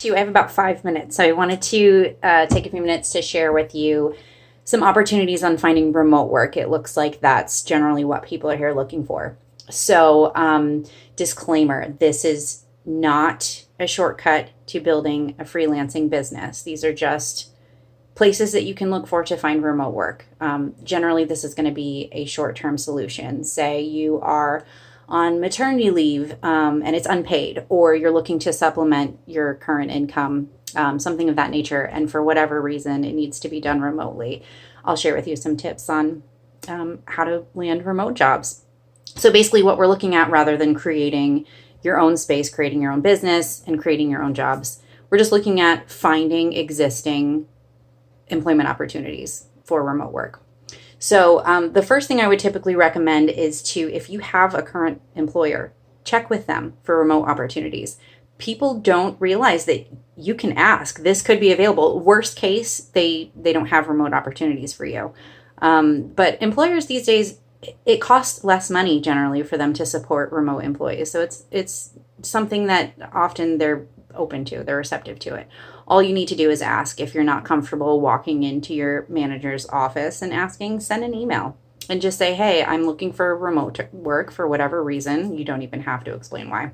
I have about 5 minutes, so I wanted to take a few minutes to share with you some opportunities on finding remote work. It looks like that's generally what people are here looking for. So, disclaimer, this is not a shortcut to building a freelancing business. These are just places that you can look for to find remote work. Generally, this is going to be a short-term solution. Say you are on maternity leave and it's unpaid, or you're looking to supplement your current income, something of that nature, and for whatever reason it needs to be done remotely. I'll share with you some tips on how to land remote jobs. So basically what we're looking at, rather than creating your own space, creating your own business, and creating your own jobs, we're just looking at finding existing employment opportunities for remote work. So the first thing I would typically recommend is to, if you have a current employer, check with them for remote opportunities. People don't realize that you can ask. This could be available. Worst case, they don't have remote opportunities for you. But employers these days, it costs less money generally for them to support remote employees. So it's something that often they're open to, they're receptive to it. All you need to do is ask. If you're not comfortable walking into your manager's office and asking, send an email and just say, hey, I'm looking for remote work for whatever reason. You don't even have to explain why.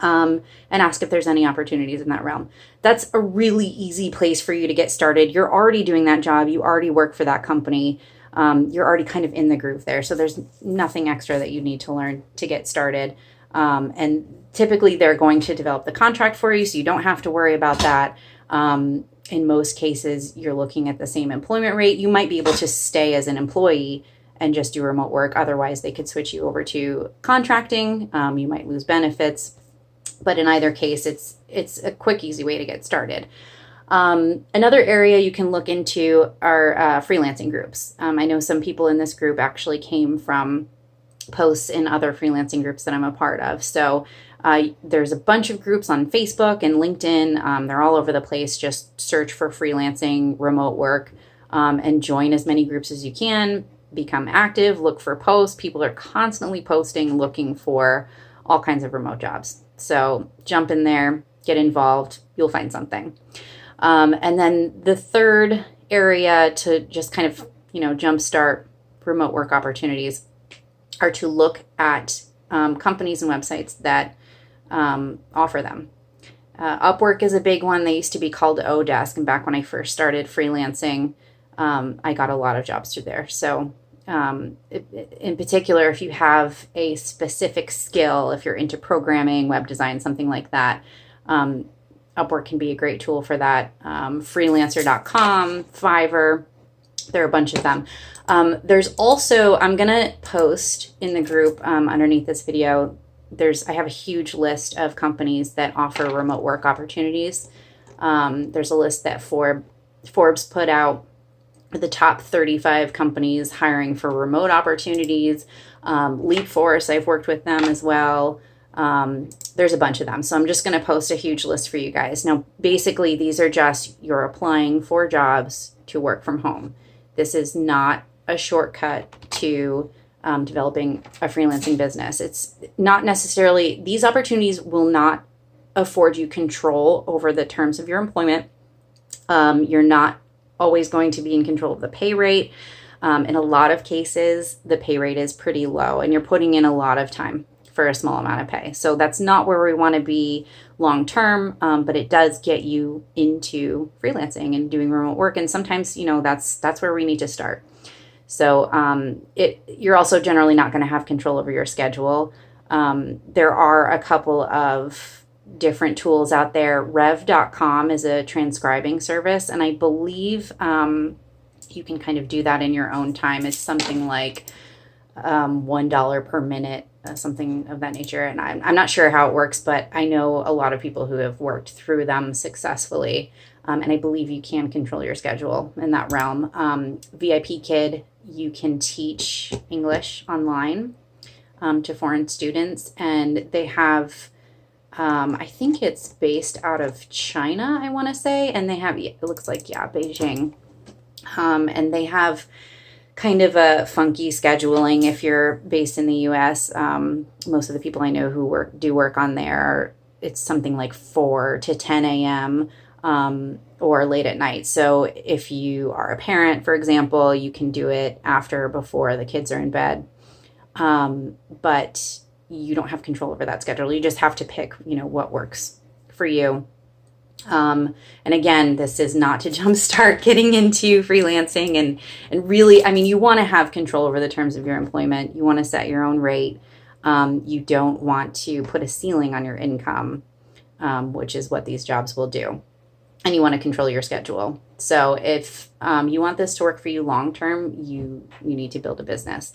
And ask if there's any opportunities in that realm. That's a really easy place for you to get started. You're already doing that job. You already work for that company. You're already kind of in the groove there. So there's nothing extra that you need to learn to get started. And typically they're going to develop the contract for you, so you don't have to worry about that. In most cases, you're looking at the same employment rate. You might be able to stay as an employee and just do remote work. Otherwise, they could switch you over to contracting. You might lose benefits. But in either case, it's a quick, easy way to get started. Another area you can look into are freelancing groups. I know some people in this group actually came from posts in other freelancing groups that I'm a part of. So there's a bunch of groups on Facebook and LinkedIn. They're all over the place. Just search for freelancing, remote work, and join as many groups as you can. Become active, look for posts. People are constantly posting, looking for all kinds of remote jobs. So jump in there, get involved, you'll find something. And then the third area to just kind of, jumpstart remote work opportunities are to look at companies and websites that offer them. Upwork is a big one. They used to be called Odesk, and back when I first started freelancing, I got a lot of jobs through there. So in particular, if you have a specific skill, if you're into programming, web design, something like that, Upwork can be a great tool for that. Freelancer.com, Fiverr, there are a bunch of them. There's also, I'm going to post in the group underneath this video, I have a huge list of companies that offer remote work opportunities. There's a list that Forbes put out, the top 35 companies hiring for remote opportunities. LeapForce, I've worked with them as well. There's a bunch of them. So I'm just going to post a huge list for you guys. Now, basically, these are just you're applying for jobs to work from home. This is not a shortcut to developing a freelancing business. It's not necessarily, these opportunities will not afford you control over the terms of your employment. You're not always going to be in control of the pay rate. In a lot of cases, the pay rate is pretty low and you're putting in a lot of time for a small amount of pay. So that's not where we want to be long term, but it does get you into freelancing and doing remote work. And sometimes, that's where we need to start. So you're also generally not going to have control over your schedule. There are a couple of different tools out there. Rev.com is a transcribing service, and I believe you can kind of do that in your own time. It's something like $1 per minute, something of that nature. And I'm not sure how it works, but I know a lot of people who have worked through them successfully. And I believe you can control your schedule in that realm. VIP Kid, you can teach English online to foreign students. And they have, I think it's based out of China, I want to say. And they have, it looks like, Beijing. And they have kind of a funky scheduling if you're based in the US. Most of the people I know who do work on there it's something like 4 to 10 a.m. Or late at night. So if you are a parent, for example, you can do it after or before the kids are in bed. But you don't have control over that schedule. You just have to pick, what works for you. And again, this is not to jumpstart getting into freelancing and really, you want to have control over the terms of your employment. You want to set your own rate. You don't want to put a ceiling on your income, which is what these jobs will do. And you want to control your schedule. So if you want this to work for you long term, you need to build a business.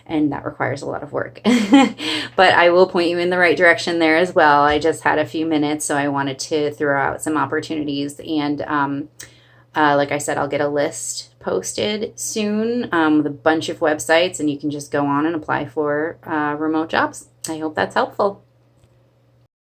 And that requires a lot of work. But I will point you in the right direction there as well. I just had a few minutes, so I wanted to throw out some opportunities. And like I said, I'll get a list posted soon with a bunch of websites, and you can just go on and apply for remote jobs. I hope that's helpful.